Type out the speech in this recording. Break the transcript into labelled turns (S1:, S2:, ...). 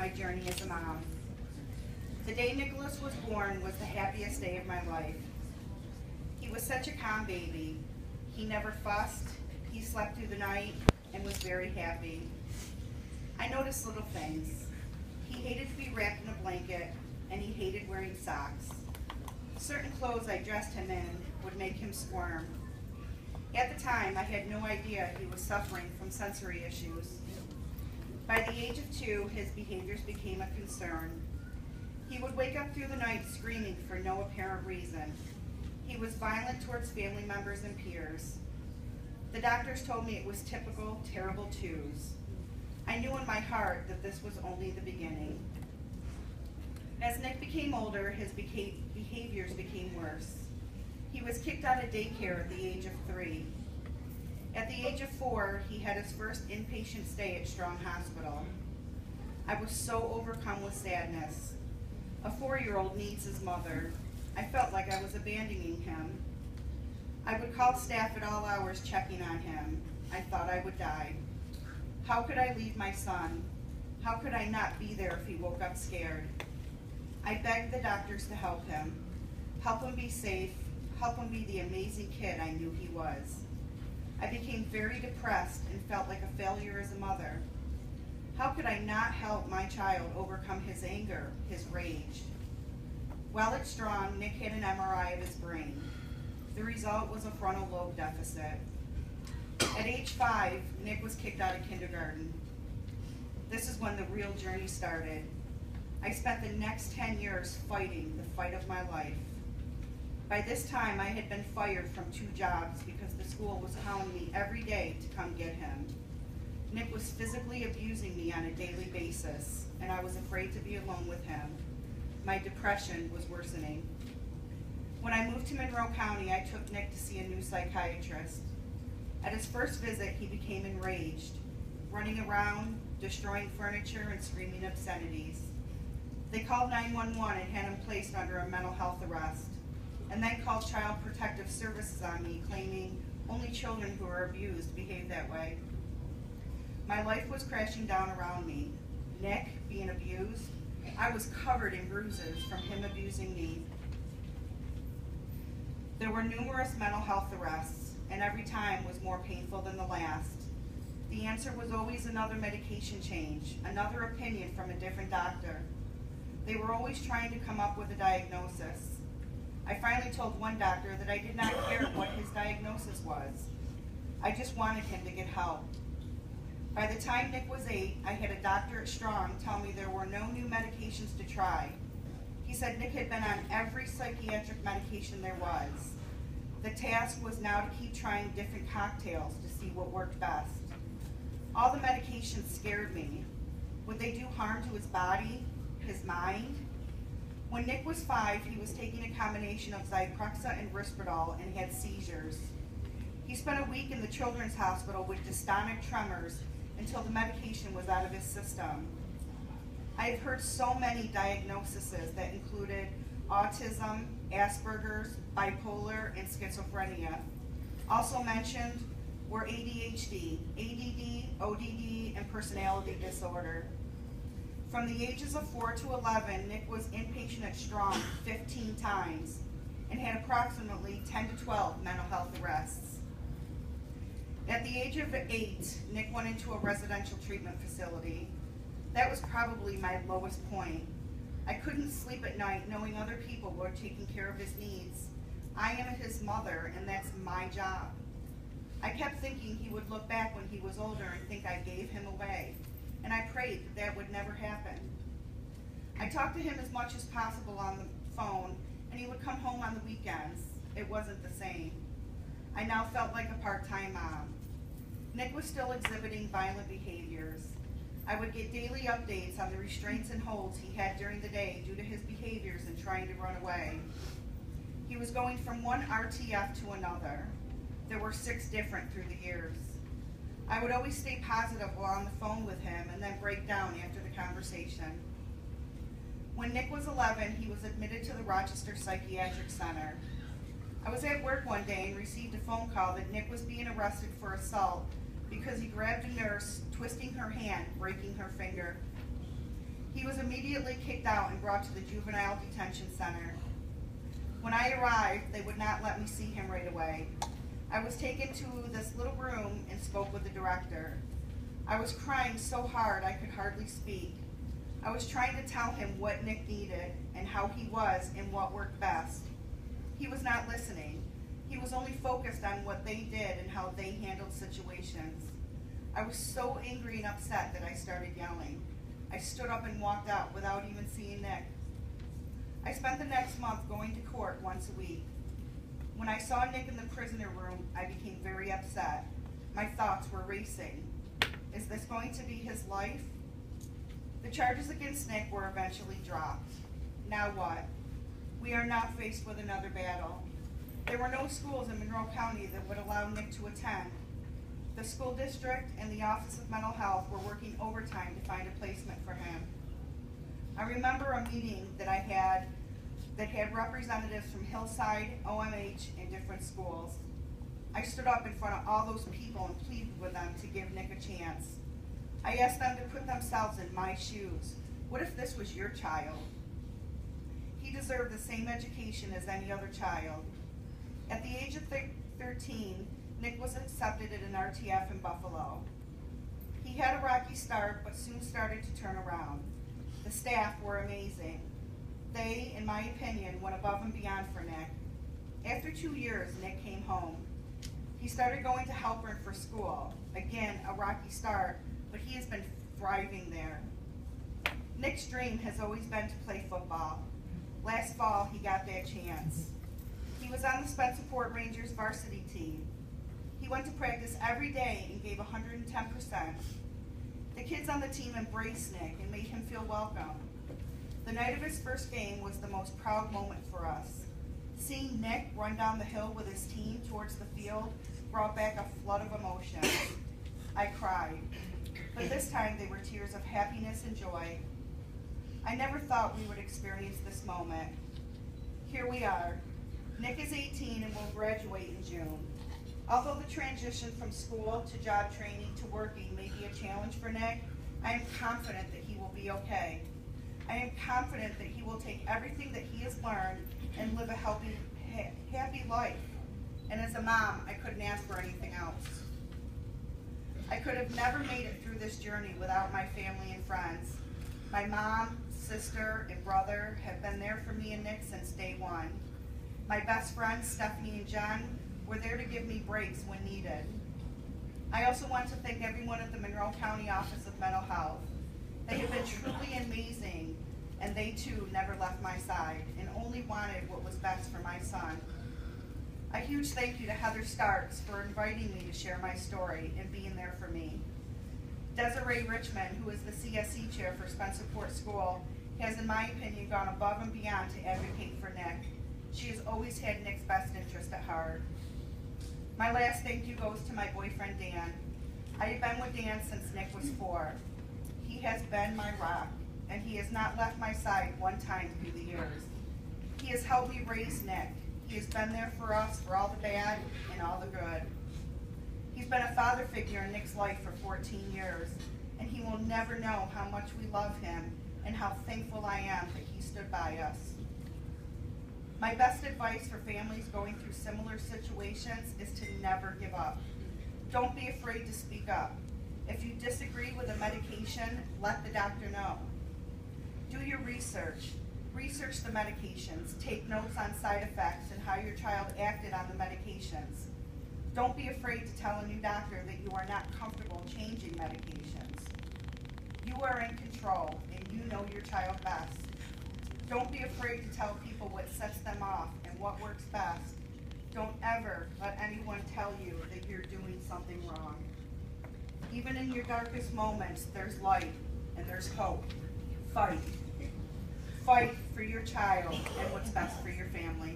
S1: my journey as a mom. The day Nicholas was born was the happiest day of my life. He was such a calm baby. He never fussed, he slept through the night, and was very happy. I noticed little things. He hated to be wrapped in a blanket, and he hated wearing socks. Certain clothes I dressed him in would make him squirm. At the time, I had no idea he was suffering from sensory issues. By the age of 2, his behaviors became a concern. He would wake up through the night screaming for no apparent reason. He was violent towards family members and peers. The doctors told me it was typical terrible twos. I knew in my heart that this was only the beginning. As Nick became older, his behaviors became worse. He was kicked out of daycare at the age of 3. At the age of 4, he had his first inpatient stay at Strong Hospital. I was so overcome with sadness. A 4-year-old needs his mother. I felt like I was abandoning him. I would call staff at all hours checking on him. I thought I would die. How could I leave my son? How could I not be there if he woke up scared? I begged the doctors to help him be safe, help him be the amazing kid I knew he was. I became very depressed and felt like a failure as a mother. How could I not help my child overcome his anger, his rage? While at Strong, Nick had an MRI of his brain. The result was a frontal lobe deficit. At age 5, Nick was kicked out of kindergarten. This is when the real journey started. I spent the next 10 years fighting the fight of my life. By this time, I had been fired from 2 jobs because the school was calling me every day to come get him. Nick was physically abusing me on a daily basis, and I was afraid to be alone with him. My depression was worsening. When I moved to Monroe County, I took Nick to see a new psychiatrist. At his first visit, he became enraged, running around, destroying furniture, and screaming obscenities. They called 911 and had him placed under a mental health arrest, and then called Child Protective Services on me, claiming only children who are abused behave that way. My life was crashing down around me. Nick being abused, I was covered in bruises from him abusing me. There were numerous mental health arrests, and every time was more painful than the last. The answer was always another medication change, another opinion from a different doctor. They were always trying to come up with a diagnosis. I finally told one doctor that I did not care what his diagnosis was. I just wanted him to get help. By the time Nick was 8, I had a doctor at Strong tell me there were no new medications to try. He said Nick had been on every psychiatric medication there was. The task was now to keep trying different cocktails to see what worked best. All the medications scared me. Would they do harm to his body, his mind? When Nick was 5, he was taking a combination of Zyprexa and Risperdal and had seizures. He spent a week in the children's hospital with dystonic tremors until the medication was out of his system. I have heard so many diagnoses that included autism, Asperger's, bipolar, and schizophrenia. Also mentioned were ADHD, ADD, ODD, and personality disorder. From the ages of 4 to 11, Nick was inpatient at Strong 15 times and had approximately 10 to 12 mental health arrests. At the age of 8, Nick went into a residential treatment facility. That was probably my lowest point. I couldn't sleep at night knowing other people were taking care of his needs. I am his mother, and that's my job. I kept thinking he would look back when he was older and think I gave him away, and I prayed that that would never happen. I talked to him as much as possible on the phone, and he would come home on the weekends. It wasn't the same. I now felt like a part-time mom. Nick was still exhibiting violent behaviors. I would get daily updates on the restraints and holds he had during the day due to his behaviors and trying to run away. He was going from one RTF to another. There were 6 different through the years. I would always stay positive while on the phone with him and then break down after the conversation. When Nick was 11, he was admitted to the Rochester Psychiatric Center. I was at work one day and received a phone call that Nick was being arrested for assault because he grabbed a nurse, twisting her hand, breaking her finger. He was immediately kicked out and brought to the juvenile detention center. When I arrived, they would not let me see him right away. I was taken to this little room and spoke with the director. I was crying so hard I could hardly speak. I was trying to tell him what Nick needed and how he was and what worked best. He was not listening. He was only focused on what they did and how they handled situations. I was so angry and upset that I started yelling. I stood up and walked out without even seeing Nick. I spent the next month going to court once a week. When I saw Nick in the prisoner room, I became very upset. My thoughts were racing. Is this going to be his life? The charges against Nick were eventually dropped. Now what? We are now faced with another battle. There were no schools in Monroe County that would allow Nick to attend. The school district and the Office of Mental Health were working overtime to find a placement for him. I remember a meeting that I had that had representatives from Hillside, OMH, and different schools. I stood up in front of all those people and pleaded with them to give Nick a chance. I asked them to put themselves in my shoes. What if this was your child? He deserved the same education as any other child. At the age of 13, Nick was accepted at an RTF in Buffalo. He had a rocky start, but soon started to turn around. The staff were amazing. They, in my opinion, went above and beyond for Nick. After 2 years, Nick came home. He started going to Halpern for school. Again, a rocky start, but he has been thriving there. Nick's dream has always been to play football. Last fall, he got that chance. He was on the Spencerport Rangers varsity team. He went to practice every day and gave 110%. The kids on the team embraced Nick and made him feel welcome. The night of his first game was the most proud moment for us. Seeing Nick run down the hill with his team towards the field brought back a flood of emotion. I cried, but this time they were tears of happiness and joy. I never thought we would experience this moment. Here we are. Nick is 18 and will graduate in June. Although the transition from school to job training to working may be a challenge for Nick, I am confident that he will be okay. I am confident that he will take everything that he has learned and live a healthy, happy life. And as a mom, I couldn't ask for anything else. I could have never made it through this journey without my family and friends. My mom, sister, and brother have been there for me and Nick since day one. My best friends, Stephanie and John, were there to give me breaks when needed. I also want to thank everyone at the Monroe County Office of Mental Health. They have been truly amazing, and they too never left my side and only wanted what was best for my son. A huge thank you to Heather Starks for inviting me to share my story and being there for me. Desiree Richmond, who is the CSE chair for Spencerport School, has, in my opinion, gone above and beyond to advocate for Nick. She has always had Nick's best interest at heart. My last thank you goes to my boyfriend, Dan. I have been with Dan since Nick was 4. He has been my rock, and he has not left my side one time through the years. He has helped me raise Nick. He has been there for us for all the bad and all the good. He's been a father figure in Nick's life for 14 years, and he will never know how much we love him and how thankful I am that he stood by us. My best advice for families going through similar situations is to never give up. Don't be afraid to speak up. If you disagree with a medication, let the doctor know. Do your research. Research the medications. Take notes on side effects and how your child acted on the medications. Don't be afraid to tell a new doctor that you are not comfortable changing medications. You are in control, and you know your child best. Don't be afraid to tell people what sets them off and what works best. Don't ever let anyone tell you that you're doing something wrong. Even in your darkest moments, there's light and there's hope. Fight. Fight for your child and what's best for your family.